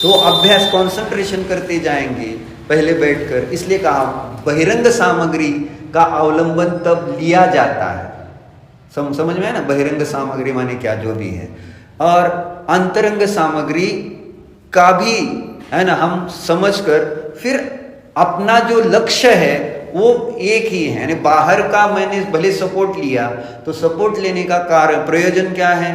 तो अभ्यास कंसंट्रेशन करते जाएंगे पहले बैठकर, इसलिए कहा बहिरंग सामग्री का अवलंबन तब लिया जाता है। समझ में है ना, बहिरंग सामग्री माने क्या, जो भी है। और अंतरंग सामग्री का भी है ना, हम समझकर फिर अपना जो लक्ष्य है वो एक ही है। यानी बाहर का मैंने भले सपोर्ट लिया, तो सपोर्ट लेने का कारण प्रयोजन क्या है,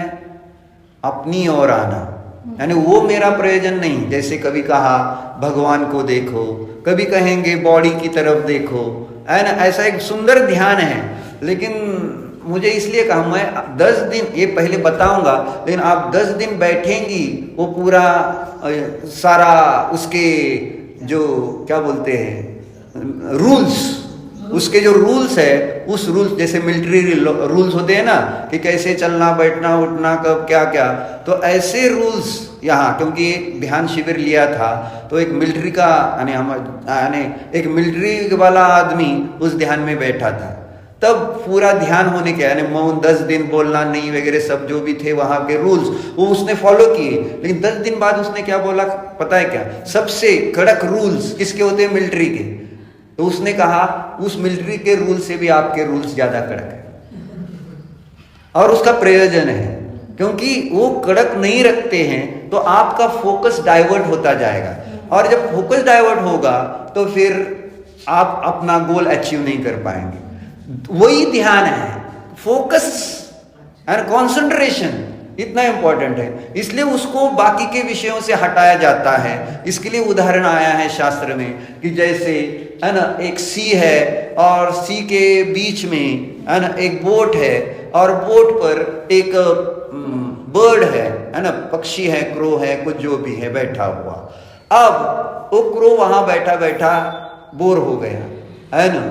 अपनी ओर आना। यानी वो मेरा प्रयोजन नहीं। जैसे कभी कहा भगवान को देखो, कभी कहेंगे बॉडी की तरफ देखो, है ना, ऐसा एक सुंदर ध्यान है। लेकिन मुझे इसलिए कहा मैं 10 दिन ये पहले बताऊंगा, लेकिन आप 10 दिन बैठेंगी, वो पूरा सारा उसके जो क्या बोलते हैं रूल्स, उसके जो रूल्स है, उस रूल्स जैसे मिलिट्री रूल्स होते हैं ना कि कैसे चलना बैठना उठना कब क्या क्या, तो ऐसे रूल्स यहाँ, क्योंकि एक ध्यान शिविर लिया था तो एक मिलिट्री का यानी एक मिलिट्री वाला आदमी उस ध्यान में बैठा था। तब पूरा ध्यान होने के यानी मौन 10 दिन बोलना नहीं वगैरह सब जो भी थे वहाँ के रूल्स वो उसने फॉलो किए। लेकिन 10 दिन बाद उसने क्या बोला पता है क्या, सबसे कड़क रूल्स किसके होते हैं, मिलिट्री के। तो उसने कहा उस मिलिट्री के रूल से भी आपके रूल्स ज्यादा कड़क है। और उसका प्रयोजन है, क्योंकि वो कड़क नहीं रखते हैं तो आपका फोकस डाइवर्ट होता जाएगा, और जब फोकस डाइवर्ट होगा तो फिर आप अपना गोल अचीव नहीं कर पाएंगे। वही ध्यान है, फोकस एंड कंसंट्रेशन इतना इंपॉर्टेंट है, इसलिए उसको बाकी के विषयों से हटाया जाता है। इसके लिए उदाहरण आया है शास्त्र में कि जैसे है ना एक सी है और सी के बीच में है ना एक बोट है, और बोट पर एक बर्ड है ना, पक्षी है, क्रो है, कुछ जो भी है बैठा हुआ। अब वो क्रो वहां बैठा बैठा बोर हो गया है ना,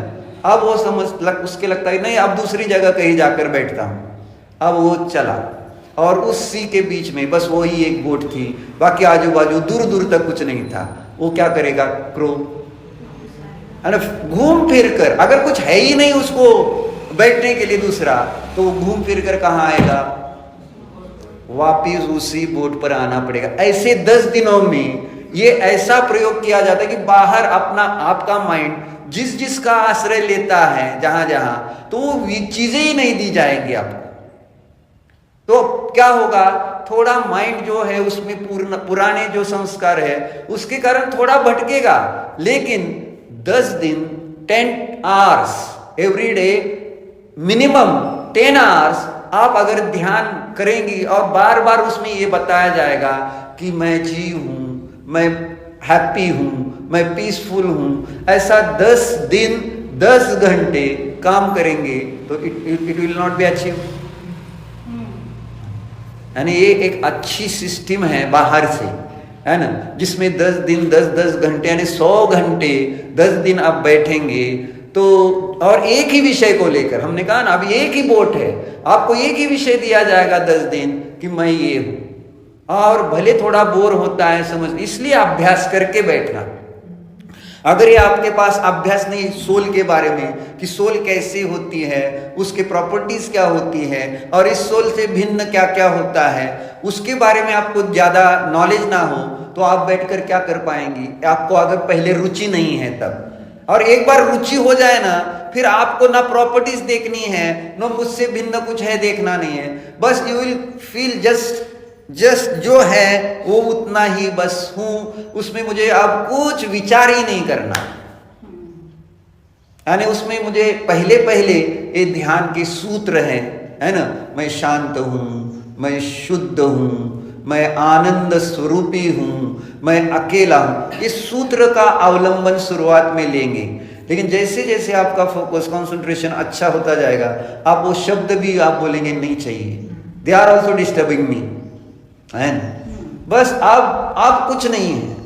अब वो उसके लगता है नहीं अब दूसरी जगह कहीं जाकर बैठता हूं। अब वो चला और उस सी के बीच में बस वही एक बोट थी, बाकी आजू बाजू दूर दूर तक कुछ नहीं था। वो क्या करेगा क्रो, है ना, घूम फिर कर, अगर कुछ है ही नहीं उसको बैठने के लिए दूसरा, तो वो घूम फिर कर कहाँ आएगा, वापिस उसी बोट पर आना पड़ेगा। ऐसे 10 दिनों में ये ऐसा प्रयोग किया जाता है कि बाहर अपना आपका माइंड जिस जिस का आश्रय लेता है जहां जहां, तो वो चीजें ही नहीं दी जाएंगी आपको। तो क्या होगा, थोड़ा माइंड जो है उसमें पुराने जो संस्कार है उसके कारण थोड़ा भटकेगा। लेकिन 10 दिन 10 hours every day, minimum 10 hours आप अगर ध्यान करेंगी, और बार बार उसमें ये बताया जाएगा कि मैं जीव हूं, मैं हैप्पी हूं, मैं पीसफुल हूं, ऐसा 10 दिन 10 घंटे काम करेंगे तो it will not be achieve. यानी ये एक अच्छी सिस्टम है बाहर से, है ना, जिसमें 10 दिन 10 घंटे यानी 100 घंटे 10 दिन आप बैठेंगे तो, और एक ही विषय को लेकर, हमने कहा ना अब एक ही बोट है, आपको एक ही विषय दिया जाएगा 10 दिन कि मैं ये हूं। और भले थोड़ा बोर होता है समझ, इसलिए अभ्यास करके बैठना। अगर ये आपके पास अभ्यास नहीं सोल के बारे में कि सोल कैसे होती है, उसके प्रॉपर्टीज क्या होती है, और इस सोल से भिन्न क्या क्या होता है, उसके बारे में आपको ज्यादा नॉलेज ना हो तो आप बैठकर क्या कर पाएंगी। आपको अगर पहले रुचि नहीं है तब, और एक बार रुचि हो जाए ना, फिर आपको ना प्रॉपर्टीज देखनी है, ना मुझसे भिन्न कुछ है देखना नहीं है, बस यू विल फील जस्ट जो है वो उतना ही बस हूं, उसमें मुझे अब कुछ विचार ही नहीं करना। यानी उसमें मुझे पहले ये ध्यान के सूत्र हैं, है ना, मैं शांत हूं, मैं शुद्ध हूं, मैं आनंद स्वरूपी हूं, मैं अकेला हूं। इस सूत्र का अवलंबन शुरुआत में लेंगे, लेकिन जैसे जैसे आपका फोकस कंसंट्रेशन अच्छा होता जाएगा, आप वो शब्द भी आप बोलेंगे नहीं चाहिए, they are also disturbing me, है ना। बस आप कुछ नहीं है,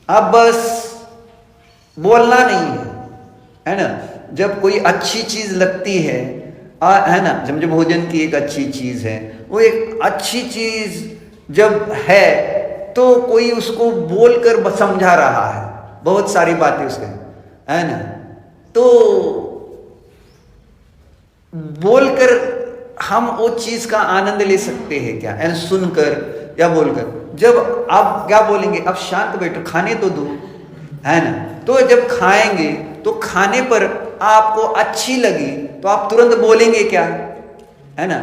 आप बस बोलना नहीं है ना। जब कोई अच्छी चीज लगती है ना, जब भोजन की एक अच्छी चीज है, वो एक अच्छी चीज जब है तो कोई उसको बोलकर समझा रहा है, बहुत सारी बातें उसके, है ना, तो बोलकर हम वो चीज का आनंद ले सकते हैं क्या, सुनकर या बोलकर, जब आप क्या बोलेंगे, अब शांत बैठो, खाने तो दो, है ना। तो जब खाएंगे तो खाने पर आपको अच्छी लगी तो आप तुरंत बोलेंगे क्या, है ना।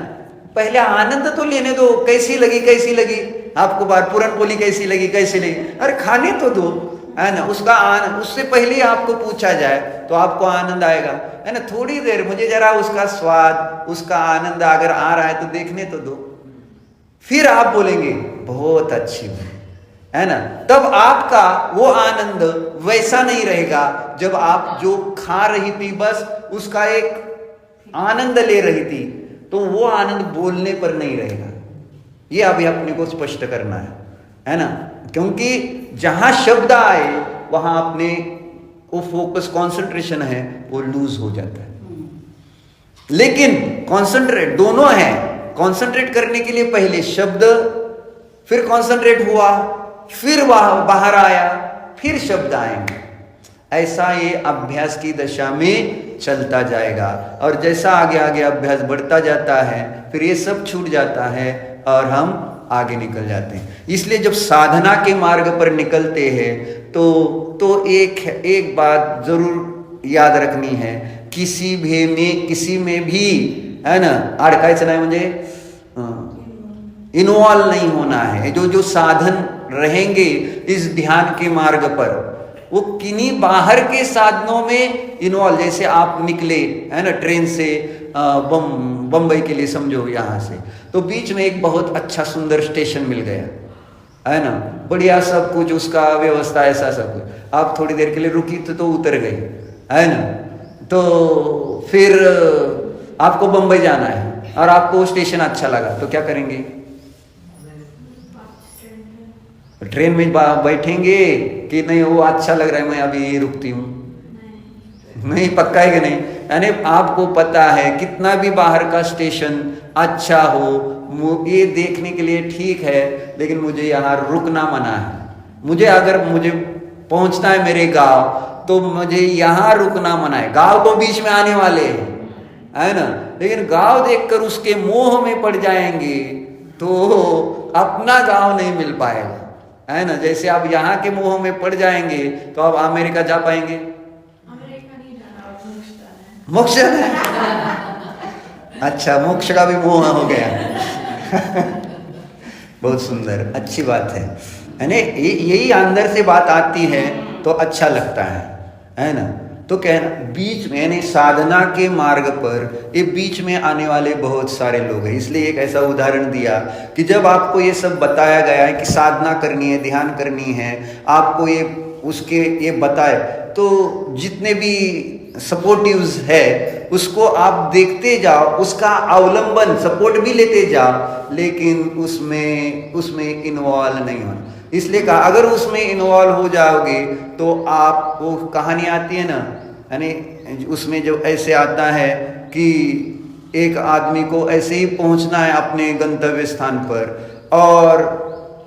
पहले आनंद तो लेने दो, कैसी लगी कैसी लगी, आपको बार पूरन पोली कैसी लगी कैसी लगी, अरे खाने तो दो, है ना। उसका आनंद, उससे पहले आपको पूछा जाए तो आपको आनंद आएगा, है ना। थोड़ी देर मुझे जरा उसका स्वाद, उसका आनंद अगर आ रहा है तो देखने तो दो, फिर आप बोलेंगे बहुत अच्छी है ना। तब आपका वो आनंद वैसा नहीं रहेगा जब आप जो खा रही थी बस उसका एक आनंद ले रही थी, तो वो आनंद बोलने पर नहीं रहेगा। ये अभी अपने को स्पष्ट करना है ना। क्योंकि जहां शब्द आए वहां अपने वो फोकस कंसंट्रेशन है वो लूज हो जाता है। लेकिन कंसंट्रेट दोनों है, कंसंट्रेट करने के लिए पहले शब्द, फिर कंसंट्रेट हुआ, फिर बाहर आया, फिर शब्द आएंगे। ऐसा ये अभ्यास की दशा में चलता जाएगा, और जैसा आगे आगे अभ्यास बढ़ता जाता है फिर ये सब छूट जाता है और हम आगे निकल जाते हैं। इसलिए जब साधना के मार्ग पर निकलते हैं तो एक बात जरूर याद रखनी है, किसी में भी है ना अडकायचं नाही, म्हणजे इन्वॉल्व नहीं होना है। जो साधन रहेंगे इस ध्यान के मार्ग पर, वो किन्हीं बाहर के साधनों में इन्वॉल्व, जैसे आप निकले है ना ट्रेन से बम्बई के लिए समझो यहाँ से, तो बीच में एक बहुत अच्छा सुंदर स्टेशन मिल गया, है ना, बढ़िया सब कुछ उसका व्यवस्था ऐसा सब कुछ, आप थोड़ी देर के लिए रुकी तो उतर गई, है ना। तो फिर आपको बम्बई जाना है और आपको वो स्टेशन अच्छा लगा तो क्या करेंगे, ट्रेन में बैठेंगे कि नहीं वो अच्छा लग रहा है मैं अभी रुकती हूँ, नहीं पक्का है कि नहीं। यानी आपको पता है कितना भी बाहर का स्टेशन अच्छा हो, ये देखने के लिए ठीक है, लेकिन मुझे यहाँ रुकना मना है। मुझे पहुंचना है मेरे गांव तो मुझे यहाँ रुकना मना है। गांव तो बीच में आने वाले हैं, है ना, लेकिन गांव देखकर उसके मोह में पड़ जाएंगे तो अपना गांव नहीं मिल पाएगा, है ना। जैसे आप यहाँ के मोह में पड़ जाएंगे तो आप अमेरिका जा पाएंगे, अमेरिका नहीं जाना, मोक्ष जाना है। अच्छा, मोक्ष का भी मोह हो गया। बहुत सुंदर, अच्छी बात है। यही अंदर से बात आती है तो अच्छा लगता है ना। तो कहना बीच में, यानी साधना के मार्ग पर ये बीच में आने वाले बहुत सारे लोग हैं। इसलिए एक ऐसा उदाहरण दिया कि जब आपको ये सब बताया गया है कि साधना करनी है, ध्यान करनी है, आपको ये बताए, तो जितने भी सपोर्टिव्स है उसको आप देखते जाओ, उसका अवलंबन सपोर्ट भी लेते जाओ, लेकिन उसमें इन्वॉल्व नहीं होना। इसलिए कहा अगर उसमें इन्वॉल्व हो जाओगे तो आप, वो कहानी आती है ना, यानी उसमें जो ऐसे आता है कि एक आदमी को ऐसे ही पहुंचना है अपने गंतव्य स्थान पर, और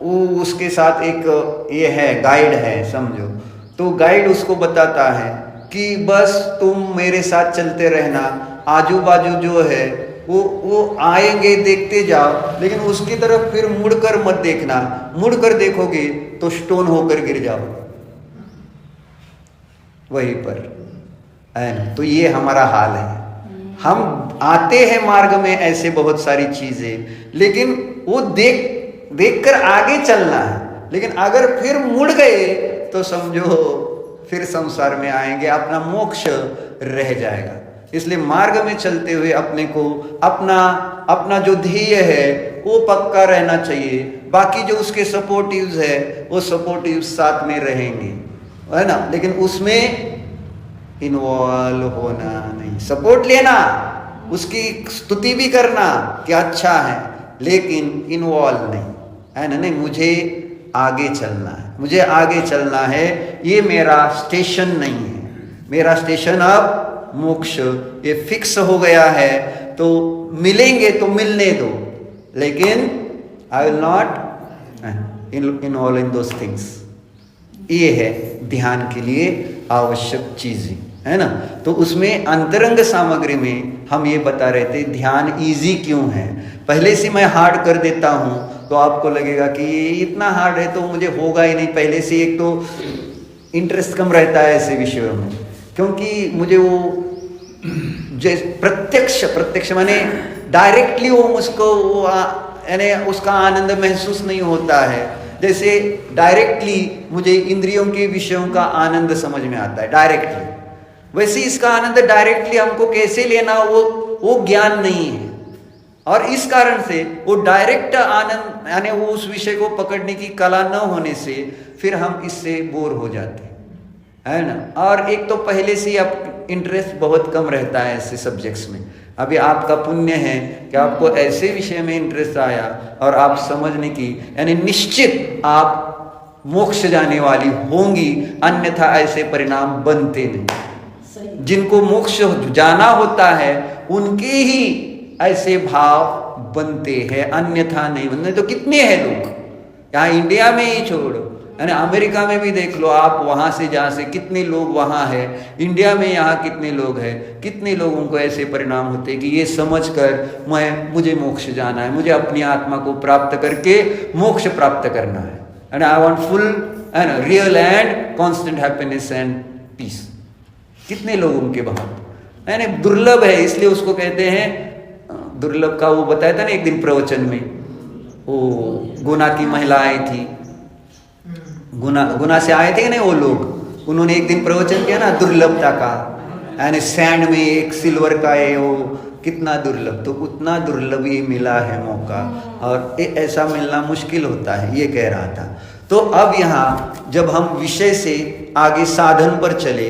वो उसके साथ एक ये है गाइड है समझो, तो गाइड उसको बताता है कि बस तुम मेरे साथ चलते रहना, आजू बाजू जो है वो आएंगे देखते जाओ, लेकिन उसकी तरफ फिर मुड़कर मत देखना, मुड़कर देखोगे तो स्टोन होकर गिर जाओ वहीं पर, है ना। तो ये हमारा हाल है। हम आते हैं मार्ग में ऐसे बहुत सारी चीजें, लेकिन वो देख कर आगे चलना है, लेकिन अगर फिर मुड़ गए तो समझो फिर संसार में आएंगे, अपना मोक्ष रह जाएगा। इसलिए मार्ग में चलते हुए अपने को अपना जो ध्येय है वो पक्का रहना चाहिए। बाकी जो उसके सपोर्टिव्स है वो सपोर्टिव्स साथ में रहेंगे, है ना, लेकिन उसमें इन्वॉल्व होना नहीं। सपोर्ट लेना, उसकी स्तुति भी करना कि अच्छा है, लेकिन इन्वॉल्व नहीं, है ना। नहीं, मुझे आगे चलना है, मुझे आगे चलना है, ये मेरा स्टेशन नहीं है, मेरा स्टेशन अब मोक्ष, ये फिक्स हो गया है, तो मिलेंगे तो मिलने दो, लेकिन I will not involve in those things. ये है ध्यान के लिए आवश्यक चीजें, है ना। तो उसमें अंतरंग सामग्री में हम ये बता रहे थे ध्यान इजी क्यों है। पहले से मैं हार्ड कर देता हूं तो आपको लगेगा कि ये इतना हार्ड है तो मुझे होगा ही नहीं। पहले से एक तो इंटरेस्ट कम रहता है ऐसे विषयों में, क्योंकि मुझे वो प्रत्यक्ष माने डायरेक्टली वो मुझको यानी उसका आनंद महसूस नहीं होता है। जैसे डायरेक्टली मुझे इंद्रियों के विषयों का आनंद समझ में आता है डायरेक्टली, वैसे इसका आनंद डायरेक्टली हमको कैसे लेना वो ज्ञान नहीं है। और इस कारण से वो डायरेक्ट आनंद यानी वो उस विषय को पकड़ने की कला न होने से फिर हम इससे बोर हो जाते हैं, है ना। और एक तो पहले से ही आप इंटरेस्ट बहुत कम रहता है ऐसे सब्जेक्ट्स में। अभी आपका पुण्य है कि आपको ऐसे विषय में इंटरेस्ट आया और आप समझने की यानी निश्चित आप मोक्ष जाने वाली होंगी, अन्यथा ऐसे परिणाम बनते नहीं। जिनको मोक्ष जाना होता है उनके ही ऐसे भाव बनते हैं, अन्यथा नहीं बनते। तो कितने हैं लोग यहाँ इंडिया में ही छोड़ो, यानी अमेरिका में भी देख लो आप, वहां से जहाँ से कितने लोग वहां है, इंडिया में यहाँ कितने लोग हैं, कितने लोगों को ऐसे परिणाम होते हैं कि ये समझकर मुझे मोक्ष जाना है, मुझे अपनी आत्मा को प्राप्त करके मोक्ष प्राप्त करना है, and I want full and real and constant happiness and peace. कितने लोग उनके भाव यानी दुर्लभ है, इसलिए उसको कहते हैं दुर्लभ का। वो बताया था ना एक दिन प्रवचन में, वो गुना की महिला आई थी, गुना से आए थे नहीं वो लोग, उन्होंने एक दिन प्रवचन किया ना दुर्लभता का, यानी सैंड में एक सिल्वर का है वो कितना दुर्लभ, तो उतना दुर्लभ ये मिला है मौका, और ऐसा मिलना मुश्किल होता है, ये कह रहा था। तो अब यहाँ जब हम विषय से आगे साधन पर चले,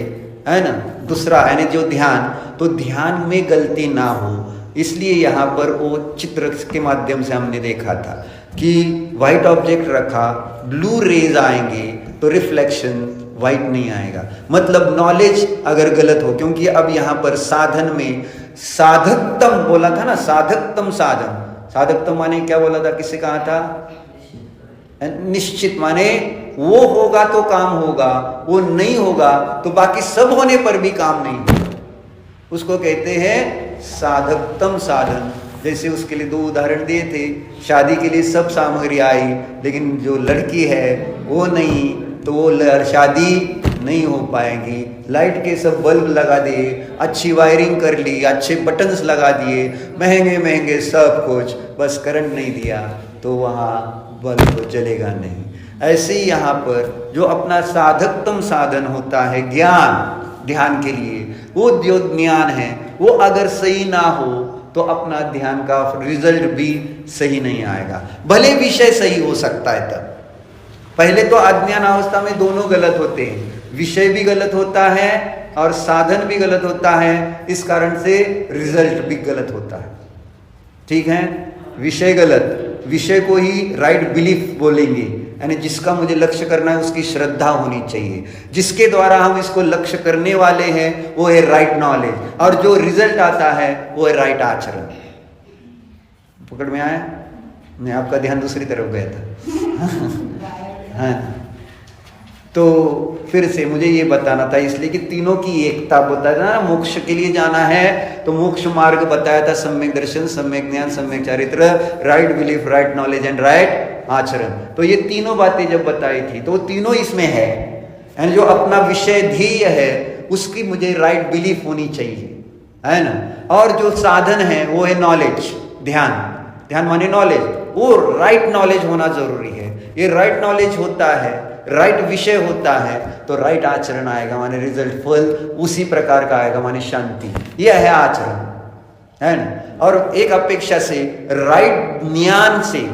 है ना, दूसरा यानी जो ध्यान, तो ध्यान में गलती ना हो, इसलिए यहाँ पर वो चित्र के माध्यम से हमने देखा था कि वाइट ऑब्जेक्ट रखा, ब्लू रेज आएंगे तो रिफ्लेक्शन वाइट नहीं आएगा। मतलब नॉलेज अगर गलत हो, क्योंकि अब यहाँ पर साधन में साधकतम बोला था ना, साधकतम साधन, साधकतम माने क्या बोला था, किससे कहा था, निश्चित माने वो होगा तो काम होगा, वो नहीं होगा तो बाकी सब होने पर भी काम नहीं होगा, उसको कहते हैं साधकतम साधन। जैसे उसके लिए दो उदाहरण दिए थे, शादी के लिए सब सामग्री आई लेकिन जो लड़की है वो नहीं, तो वो शादी नहीं हो पाएगी। लाइट के सब बल्ब लगा दिए, अच्छी वायरिंग कर ली, अच्छे बटन्स लगा दिए, महंगे महंगे सब कुछ, बस करंट नहीं दिया तो वहाँ बल्ब जलेगा नहीं। ऐसे ही यहाँ पर जो अपना साधकतम साधन होता है ज्ञान, ध्यान के लिए वो जो ज्ञान है वो अगर सही ना हो तो अपना ध्यान का रिजल्ट भी सही नहीं आएगा। भले विषय सही हो सकता है, तब पहले तो अज्ञान अवस्था में दोनों गलत होते हैं, विषय भी गलत होता है और साधन भी गलत होता है, इस कारण से रिजल्ट भी गलत होता है। ठीक है, विषय गलत, विषय को ही राइट बिलीफ बोलेंगे, यानी जिसका मुझे लक्ष्य करना है उसकी श्रद्धा होनी चाहिए, जिसके द्वारा हम इसको लक्ष्य करने वाले हैं वो है राइट नॉलेज, और जो रिजल्ट आता है वो है राइट आचरण। पकड़ में आया? नहीं, आपका ध्यान दूसरी तरफ गया था। हाँ, तो फिर से मुझे ये बताना था, इसलिए कि तीनों की एकता बताया था ना, मोक्ष के लिए जाना है तो मोक्ष मार्ग बताया था, सम्यक दर्शन, सम्यक ज्ञान, सम्यक चारित्र, right belief, right knowledge and right आचरण। तो ये तीनों बातें जब बताई थी तो वो तीनों इसमें है, एंड जो अपना विषय ध्येय है उसकी मुझे राइट बिलीफ होनी चाहिए, है ना। और जो साधन है वो है नॉलेज, ध्यान, ध्यान माने नॉलेज, वो राइट नॉलेज होना जरूरी है। ये राइट नॉलेज होता है, राइट विषय होता है तो राइट आचरण आएगा, माने रिजल्ट, फल उसी प्रकार का आएगा, माने शांति। यह है आचरण, है ना। और एक अपेक्षा से राइट ज्ञान से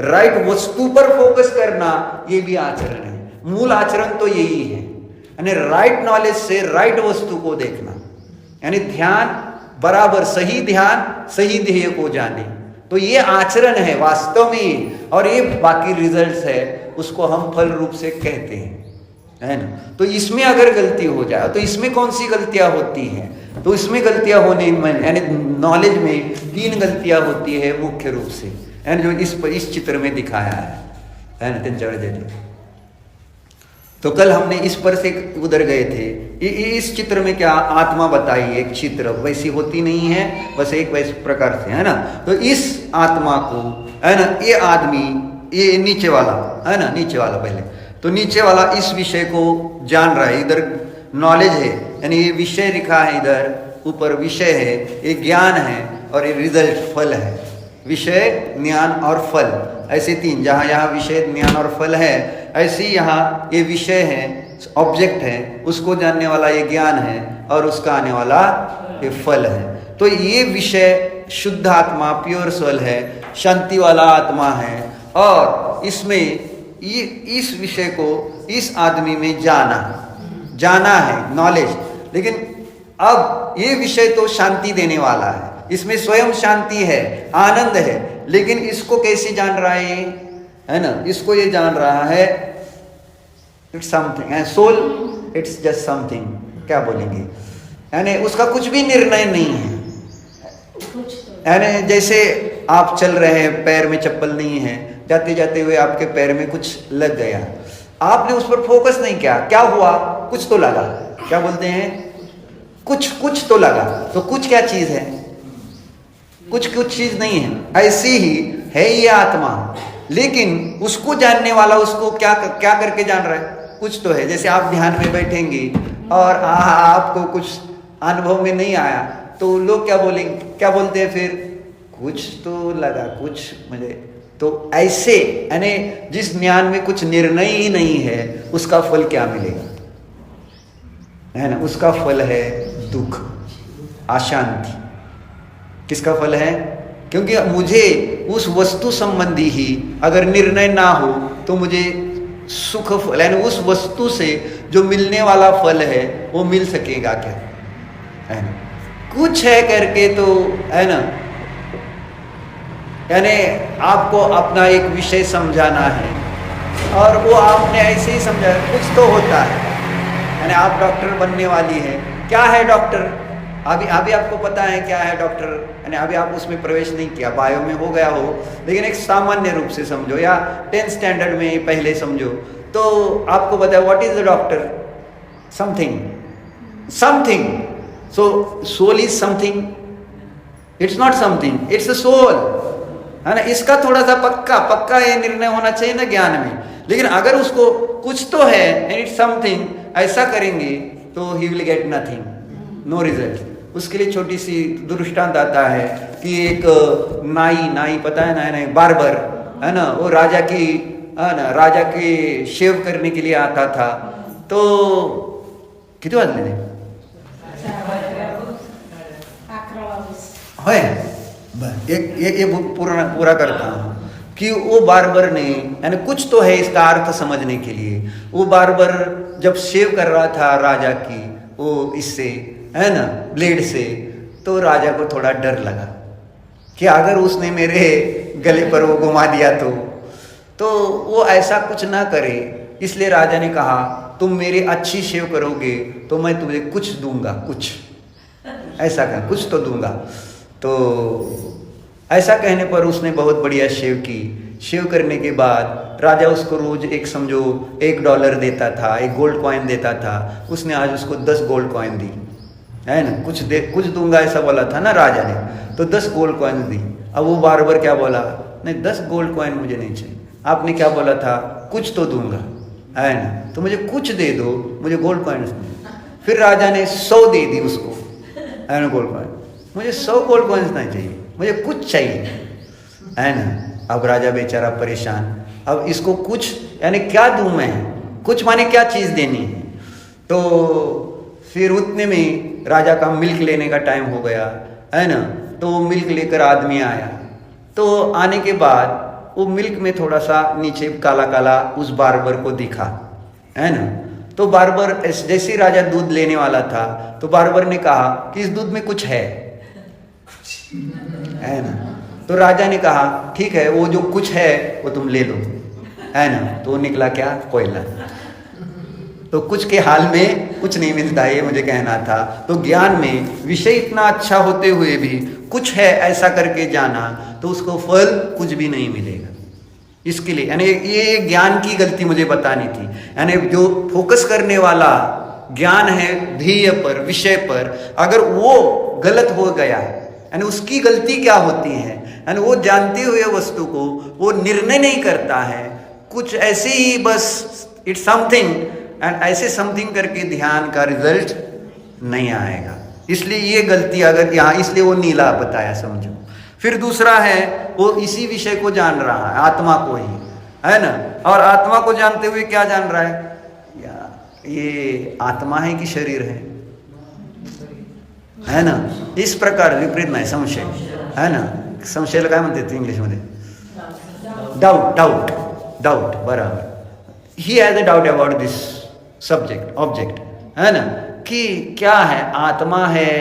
राइट वस्तु पर फोकस करना, ये भी आचरण है। मूल आचरण तो यही है, यानी राइट नॉलेज से राइट वस्तु को देखना, यानी ध्यान बराबर, सही ध्यान सही ध्येय को जाने, तो ये आचरण है वास्तव में। और ये बाकी रिजल्ट्स है उसको हम फल रूप से कहते हैं, है ना। तो इसमें अगर गलती हो जाए, तो इसमें कौन सी गलतियां होती हैं, तो इसमें गलतियां होने में यानी नॉलेज में 3 गलतियां होती है मुख्य रूप से, यानी जो इस चित्र में दिखाया है ना, 3-4 जगह। तो कल हमने इस पर से उधर गए थे। इस चित्र में क्या आत्मा बताई, एक चित्र वैसी होती नहीं है, बस एक वैसे प्रकार से, है ना। तो इस आत्मा को, है ना, ये आदमी, ये नीचे वाला, है ना, नीचे वाला पहले, तो नीचे वाला इस विषय को जान रहा है। इधर नॉलेज है, यानी ये विषय लिखा है, इधर ऊपर विषय है, ये ज्ञान है, और ये रिजल्ट फल है। विषय, ज्ञान और फल, ऐसे तीन। जहाँ यहाँ विषय, ज्ञान और फल है, ऐसे ही यहाँ ये विषय है, ऑब्जेक्ट है, उसको जानने वाला ये ज्ञान है, और उसका आने वाला ये फल है। तो ये विषय शुद्ध आत्मा, प्योर सोल है, शांति वाला आत्मा है, और इसमें ये इस विषय को इस आदमी में जाना है, नॉलेज। लेकिन अब ये विषय तो शांति देने वाला है, इसमें स्वयं शांति है, आनंद है, लेकिन इसको कैसे जान रहा है ना, इसको ये जान रहा है it's something, soul it's just something, क्या बोलेंगे, यानी उसका कुछ भी निर्णय नहीं है। यानी जैसे आप चल रहे हैं, पैर में चप्पल नहीं है, जाते जाते हुए आपके पैर में कुछ लग गया, आपने उस पर फोकस नहीं किया, क्या हुआ, कुछ तो लगा, क्या बोलते हैं, कुछ तो लगा। तो कुछ क्या चीज है, कुछ चीज नहीं है। ऐसी ही है ये आत्मा, लेकिन उसको जानने वाला उसको क्या करके जान रहा है, कुछ तो है। जैसे आप ध्यान में बैठेंगे और आपको कुछ अनुभव में नहीं आया, तो लोग क्या बोलेंगे, क्या बोलते हैं फिर, कुछ तो लगा, कुछ मुझे। तो ऐसे, यानी जिस ज्ञान में कुछ निर्णय ही नहीं है, उसका फल क्या मिलेगा, है ना, उसका फल है दुख, अशांति। किसका फल है, क्योंकि मुझे उस वस्तु संबंधी ही अगर निर्णय ना हो तो मुझे सुख फल, यानी उस वस्तु से जो मिलने वाला फल है वो मिल सकेगा क्या, है ना। कुछ है करके तो, है ना, यानी आपको अपना एक विषय समझाना है, और वो आपने ऐसे ही समझा, कुछ तो होता है। यानी आप डॉक्टर बनने वाली है, क्या है डॉक्टर, अभी आपको पता है क्या है डॉक्टर, यानी अभी आप उसमें प्रवेश नहीं किया, बायो में हो गया हो, लेकिन एक सामान्य रूप से समझो, या 10th स्टैंडर्ड में पहले समझो, तो आपको पता है what is the doctor, something. So soul is something, it's not something, it's the soul, है ना। इसका थोड़ा सा पक्का ये निर्णय होना चाहिए ना ज्ञान में। लेकिन अगर उसको कुछ तो है एंड इट्स समथिंग, ऐसा करेंगे तो he will get nothing, no result. उसके लिए छोटी सी दृष्टांत आता है कि एक नाई पता है ना, बार्बर, है ना, वो राजा के शेव करने के लिए आता था। तो किती वाजले थे, होय, एक पूरा करता हूँ कि वो बार्बर ने, यानी कुछ तो है इसका अर्थ समझने के लिए, वो बार्बर जब शेव कर रहा था राजा की वो इससे, है ना, ब्लेड से, तो राजा को थोड़ा डर लगा कि अगर उसने मेरे गले पर वो घुमा दिया तो वो ऐसा कुछ ना करे। इसलिए राजा ने कहा तुम मेरी अच्छी शेव करोगे तो मैं तुझे कुछ दूंगा, कुछ ऐसा कहा, कुछ तो दूंगा। तो ऐसा कहने पर उसने बहुत बढ़िया शेव की। शेव करने के बाद राजा उसको रोज एक समझो $1 देता था, एक गोल्ड कॉइन देता था। उसने आज उसको 10 गोल्ड कॉइन दी, है ना, कुछ दूंगा ऐसा बोला था ना राजा ने, तो 10 गोल्ड कॉइन दी। अब वो बार्बर क्या बोला, नहीं 10 गोल्ड कॉइन मुझे नहीं चाहिए, आपने क्या बोला था, कुछ तो दूंगा, है ना, तो मुझे कुछ दे दो, मुझे गोल्ड कॉइन। फिर राजा ने 100 दे दी उसको, है ना, गोल्ड कॉइन। मुझे 100 गोल्ड कॉइन्स नहीं चाहिए, मुझे कुछ चाहिए, है ना। अब राजा बेचारा परेशान, अब इसको कुछ यानी क्या दूं मैं, कुछ माने क्या चीज़ देनी है। तो फिर उतने में राजा का मिल्क लेने का टाइम हो गया, है ना। तो वो मिल्क लेकर आदमी आया, तो आने के बाद वो मिल्क में थोड़ा सा नीचे काला काला उस बार्बर को दिखा, है ना। तो बार्बर जैसे ही राजा दूध लेने वाला था तो बार्बर ने कहा कि इस दूध में कुछ है ना। तो राजा ने कहा ठीक है, वो जो कुछ है वो तुम ले लो, है ना। तो वो निकला क्या, कोयला। तो कुछ के हाल में कुछ नहीं मिलता है, ये मुझे कहना था। तो ज्ञान में विषय इतना अच्छा होते हुए भी कुछ है ऐसा करके जाना, तो उसको फल कुछ भी नहीं मिलेगा। इसके लिए यानी ये ज्ञान की गलती मुझे बतानी थी। यानी जो फोकस करने वाला ज्ञान है ध्येय पर, विषय पर, अगर वो गलत हो गया है, यानी उसकी गलती क्या होती है, यानी वो जानते हुए वस्तु को वो निर्णय नहीं करता है, कुछ ऐसे ही बस इट्स समथिंग एंड ऐसे समथिंग करके ध्यान का रिजल्ट नहीं आएगा। इसलिए ये गलती अगर यहाँ, इसलिए वो नीला बताया, समझो। फिर दूसरा है वो इसी विषय को जान रहा है, आत्मा को ही, है ना, और आत्मा को जानते हुए क्या जान रहा है, ये आत्मा है कि शरीर है ना, इस प्रकार विपरीत नाही, संशय है ना, संशयाला काय म्हणतात इंग्लिशमध्ये, डाउट बराबर। He has a doubt about this subject object, है ना, कि क्या है, आत्मा है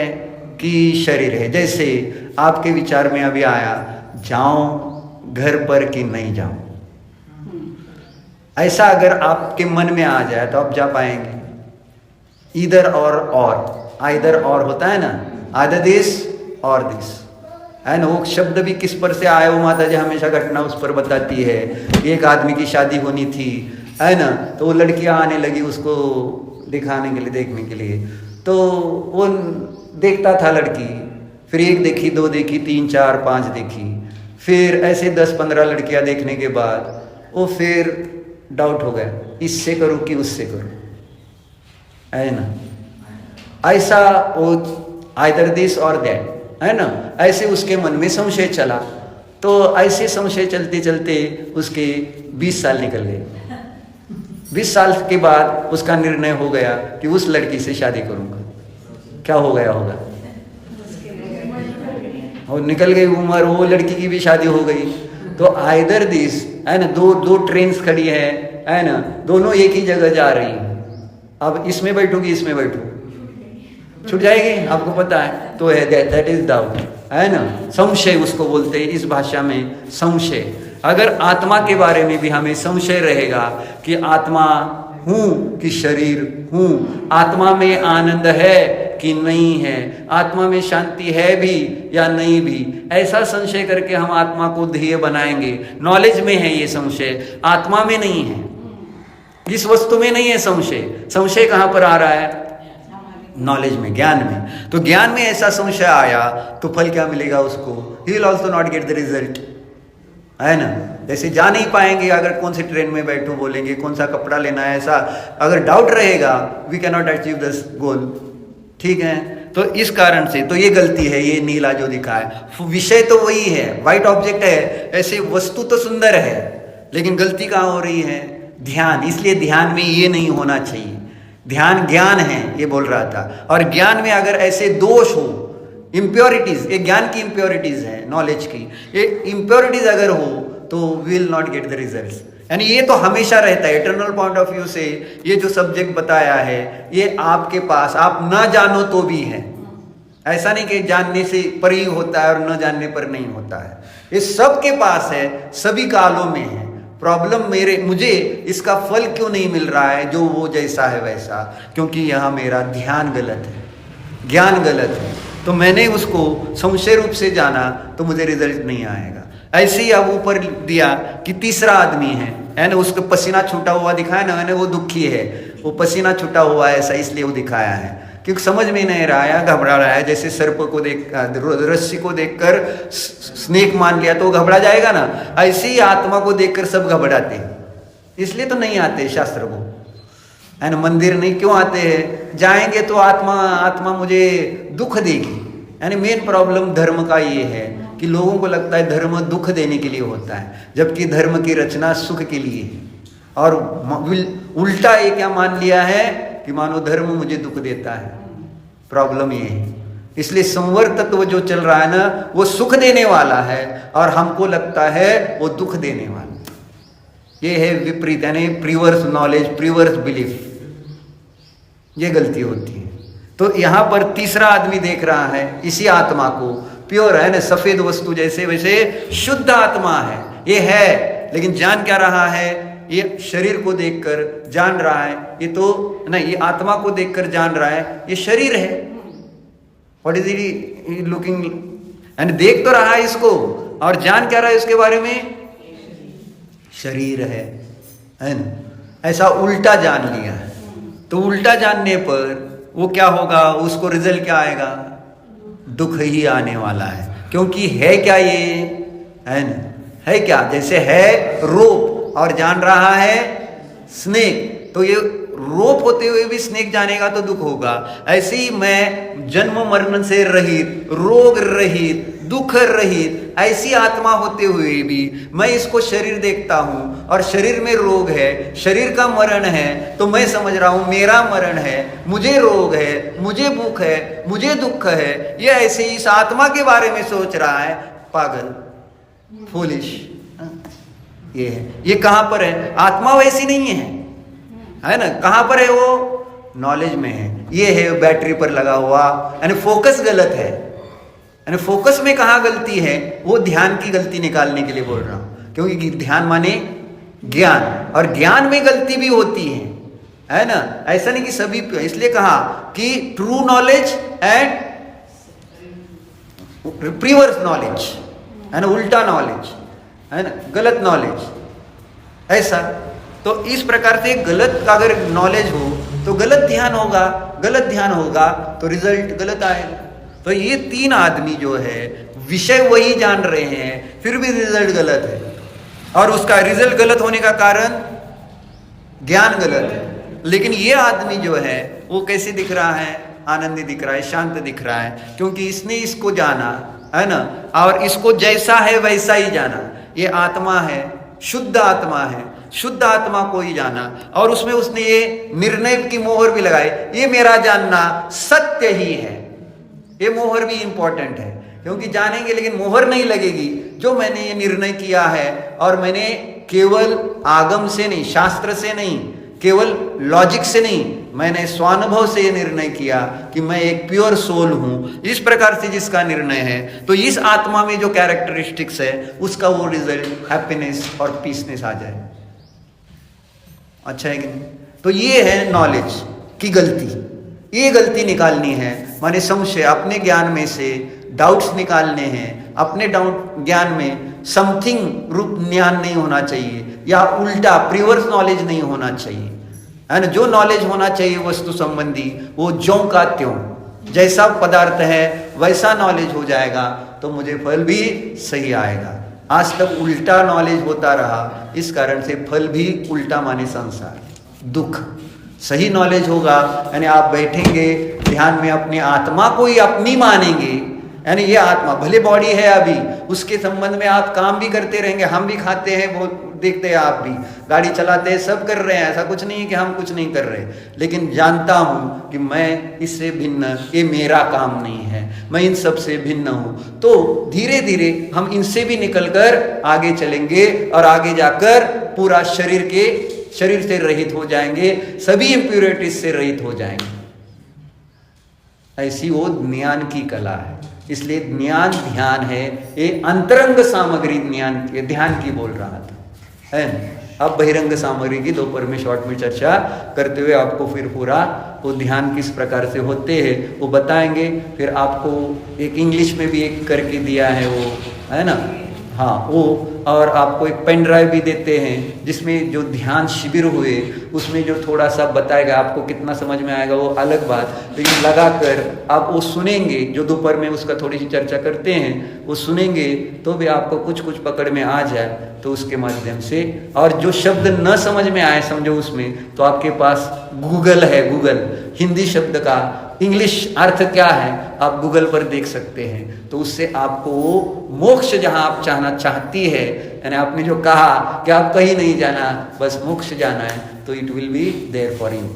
कि शरीर है। जैसे आपके विचार में अभी आया, जाऊं घर पर कि नहीं जाऊं, ऐसा अगर आपके मन में आ जाए तो आप जा पाएंगे? इधर और आइदर और होता है ना, आइदर दिस और दिस, है ना। वो शब्द भी किस पर से आया, वो माता जी हमेशा घटना उस पर बताती है। एक आदमी की शादी होनी थी, है ना, तो वो लड़कियां आने लगी उसको दिखाने के लिए, देखने के लिए, तो वो देखता था लड़की, फिर एक देखी, दो देखी, 3 4 5 देखी, फिर ऐसे 10-15 लड़कियां देखने के बाद वो फिर डाउट हो गया, इससे करूं कि उससे करूं, है ना। ऐसा वो आइदर दिस और दैट, है ना, ऐसे उसके मन में संशय चला। तो ऐसे संशय चलते चलते उसके 20 साल निकल गए। 20 साल के बाद उसका निर्णय हो गया कि उस लड़की से शादी करूंगा। क्या हो गया होगा, और निकल गई उम्र, वो लड़की की भी शादी हो गई। तो आइदर दिस, है ना, दो ट्रेन्स खड़ी है ना, दोनों एक ही जगह जा रही हैं। अब इसमें बैठूंगी, इसमें बैठूं, छूट जाएगी, आपको पता है। तो दैट इज डाउट, है ना, संशय उसको बोलते हैं इस भाषा में, संशय। अगर आत्मा के बारे में भी हमें संशय रहेगा कि आत्मा हूं कि शरीर हूं, आत्मा में आनंद है कि नहीं है, आत्मा में शांति है भी या नहीं भी, ऐसा संशय करके हम आत्मा को ध्येय बनाएंगे। नॉलेज में है ये संशय, आत्मा में नहीं है, इस वस्तु में नहीं है संशय। संशय कहां पर आ रहा है, नॉलेज में, ज्ञान में। तो ज्ञान में ऐसा संशय आया तो फल क्या मिलेगा उसको, he will also not get the result, है ना। जैसे जा नहीं पाएंगे, अगर कौन से ट्रेन में बैठो बोलेंगे, कौन सा कपड़ा लेना है, ऐसा अगर डाउट रहेगा, we can not achieve this goal, ठीक है। तो इस कारण से तो ये गलती है, ये नीला जो दिखा है, विषय तो वही है, व्हाइट ऑब्जेक्ट है, ऐसे वस्तु तो सुंदर है, लेकिन गलती कहाँ हो रही है, ध्यान। इसलिए ध्यान में ये नहीं होना चाहिए। ध्यान ज्ञान है, ये बोल रहा था, और ज्ञान में अगर ऐसे दोष हो, इम्प्योरिटीज, ये ज्ञान की इम्प्योरिटीज है, नॉलेज की, ये इम्प्योरिटीज अगर हो तो will not get the results. यानी ये तो हमेशा रहता है, इटर्नल पॉइंट ऑफ व्यू से ये जो सब्जेक्ट बताया है ये आपके पास, आप ना जानो तो भी है, ऐसा नहीं कि जानने से पर ही होता है और न जानने पर नहीं होता है, ये सबके पास है, सभी कालों में है। प्रॉब्लम मुझे इसका फल क्यों नहीं मिल रहा है जो वो जैसा है वैसा, क्योंकि यहाँ मेरा ध्यान गलत है, ज्ञान गलत है। तो मैंने उसको संशय रूप से जाना तो मुझे रिजल्ट नहीं आएगा। ऐसे ही अब ऊपर दिया कि तीसरा आदमी है ना, उसको पसीना छूटा हुआ दिखाया ना, मैंने वो दुखी है, वो पसीना छूटा हुआ है ऐसा, इसलिए वो दिखाया है, क्योंकि समझ में नहीं रहा है, घबरा रहा है। जैसे सर्प को देख, रस्सी को देखकर स्नेक मान लिया तो वो घबरा जाएगा ना, ऐसे ही आत्मा को देखकर सब घबराते हैं, इसलिए तो नहीं आते शास्त्र को, है ना। मंदिर नहीं क्यों आते हैं, जाएंगे तो आत्मा मुझे दुख देगी। यानी मेन प्रॉब्लम धर्म का ये है कि लोगों को लगता है धर्म दुख देने के लिए होता है, जबकि धर्म की रचना सुख के लिए है। और उल्टा ये क्या मान लिया है कि मानो धर्म मुझे दुख देता है, प्रॉब्लम ये है। इसलिए संवर तत्व जो चल रहा है ना, वो सुख देने वाला है और हमको लगता है वो दुख देने वाला। ये है विपरीत, यानी प्रीवर्स नॉलेज, प्रीवर्स बिलीफ, ये गलती होती है। तो यहाँ पर तीसरा आदमी देख रहा है इसी आत्मा को, प्योर है ना, सफेद वस्तु जैसे वैसे शुद्ध आत्मा है, ये है, लेकिन जान क्या रहा है, ये शरीर को देखकर जान रहा है, ये तो ना, ये आत्मा को देखकर जान रहा है ये शरीर है। व्हाट इज ही लुकिंग, यानी देख तो रहा है इसको और जान क्या रहा है इसके बारे में, शरीर है ना, ऐसा उल्टा जान लिया है। तो उल्टा जानने पर वो क्या होगा, उसको रिजल्ट क्या आएगा, दुख ही आने वाला है। क्योंकि है क्या ये, है ना, है क्या, जैसे है रोप और जान रहा है स्नेक, तो ये रोप होते हुए भी स्नेक जानेगा तो दुख होगा। ऐसे ही मैं जन्म मरण से रहित, रोग रहित, दुख रहित ऐसी आत्मा होते हुए भी मैं इसको शरीर देखता हूं और शरीर में रोग है, शरीर का मरण है, तो मैं समझ रहा हूं मेरा मरण है, मुझे रोग है, मुझे भूख है, मुझे दुख है। ये ऐसे ही इस आत्मा के बारे में सोच रहा है, पागल, फूलिश। ये है, ये कहां पर है, आत्मा वैसी नहीं है ना, कहां पर है वो, नॉलेज में है। ये है बैटरी पर लगा हुआ, यानी फोकस गलत है। यानी फोकस में कहां गलती है, वो ध्यान की गलती निकालने के लिए बोल रहा हूं, क्योंकि ध्यान माने ज्ञान, और ज्ञान में गलती भी होती है ना। ऐसा नहीं कि सभी, इसलिए कहा कि true knowledge and reverse knowledge, है ना, उल्टा नॉलेज, है ना, गलत नॉलेज, ऐसा। तो इस प्रकार से गलत अगर नॉलेज हो तो गलत ध्यान होगा, गलत ध्यान होगा तो रिजल्ट गलत आएगा। तो ये तीन आदमी जो है विषय वही जान रहे हैं, फिर भी रिजल्ट गलत है, और उसका रिजल्ट गलत होने का कारण ज्ञान गलत है। लेकिन ये आदमी जो है वो कैसे दिख रहा है, आनंदी दिख रहा है, शांत दिख रहा है, क्योंकि इसने इसको जाना, है ना, और इसको जैसा है वैसा ही जाना। ये आत्मा है, शुद्ध आत्मा है, शुद्ध आत्मा को ही जाना, और उसमें उसने ये निर्णय की मोहर भी लगाई, ये मेरा जानना सत्य ही है। ये मोहर भी इंपॉर्टेंट है, क्योंकि जानेंगे लेकिन मोहर नहीं लगेगी। जो मैंने ये निर्णय किया है, और मैंने केवल आगम से नहीं, शास्त्र से नहीं, केवल लॉजिक से नहीं, मैंने स्वानुभव से ये निर्णय किया कि मैं एक प्योर सोल हूं, इस प्रकार से जिसका निर्णय है, तो इस आत्मा में जो कैरेक्टरिस्टिक्स है उसका वो रिजल्ट हैप्पीनेस और पीसनेस आ जाए। अच्छा है कि नहीं? तो ये है नॉलेज की गलती, ये गलती निकालनी है, माने संशय, अपने ज्ञान में से डाउट्स निकालने हैं। अपने डाउट ज्ञान में समथिंग रूप ज्ञान नहीं होना चाहिए, या उल्टा प्रिवर्स नॉलेज नहीं होना चाहिए, है ना। जो नॉलेज होना चाहिए वस्तु संबंधी, वो ज्यों का त्यों, जैसा पदार्थ है वैसा नॉलेज हो जाएगा तो मुझे फल भी सही आएगा। आज तक उल्टा नॉलेज होता रहा, इस कारण से फल भी उल्टा, माने संसार, दुख। सही नॉलेज होगा, यानी आप बैठेंगे ध्यान में, अपनी आत्मा को ही अपनी मानेंगे, यानी ये आत्मा भले बॉडी है अभी, उसके संबंध में आप काम भी करते रहेंगे। हम भी खाते हैं, वो देखते हैं, आप भी गाड़ी चलाते हैं, सब कर रहे हैं, ऐसा कुछ नहीं है कि हम कुछ नहीं कर रहे। लेकिन जानता हूं कि मैं इससे भिन्न, ये मेरा काम नहीं है, मैं इन सब से भिन्न हूं। तो धीरे धीरे हम इनसे भी निकलकर आगे चलेंगे, और आगे जाकर पूरा शरीर से रहित हो जाएंगे, सभी इम्प्योरिटीज से रहित हो जाएंगे। ऐसी वो ज्ञान की कला है। इसलिए ज्ञान ध्यान है, ये अंतरंग सामग्री ध्यान की बोल रहा था, है ना। अब बहिरंग सामग्री की दोपहर में शॉर्ट में चर्चा करते हुए आपको फिर पूरा वो ध्यान किस प्रकार से होते हैं वो बताएंगे। फिर आपको एक इंग्लिश में भी एक करके दिया है वो, है ना, हाँ वो, और आपको एक पेन ड्राइव भी देते हैं जिसमें जो ध्यान शिविर हुए उसमें जो थोड़ा सा बताएगा, आपको कितना समझ में आएगा वो अलग बात, लेकिन लगा कर आप वो सुनेंगे, जो दोपहर में उसका थोड़ी सी चर्चा करते हैं वो सुनेंगे तो भी आपको कुछ कुछ पकड़ में आ जाए, तो उसके माध्यम से। और जो शब्द न समझ में आए समझो उसमें, तो आपके पास गूगल है, गूगल हिंदी शब्द का इंग्लिश अर्थ क्या है आप गूगल पर देख सकते हैं। तो उससे आपको वो मोक्ष जहां आप चाहना चाहती है, यानी आपने जो कहा कि आप कहीं नहीं जाना, बस मोक्ष जाना है, तो it will be there for you.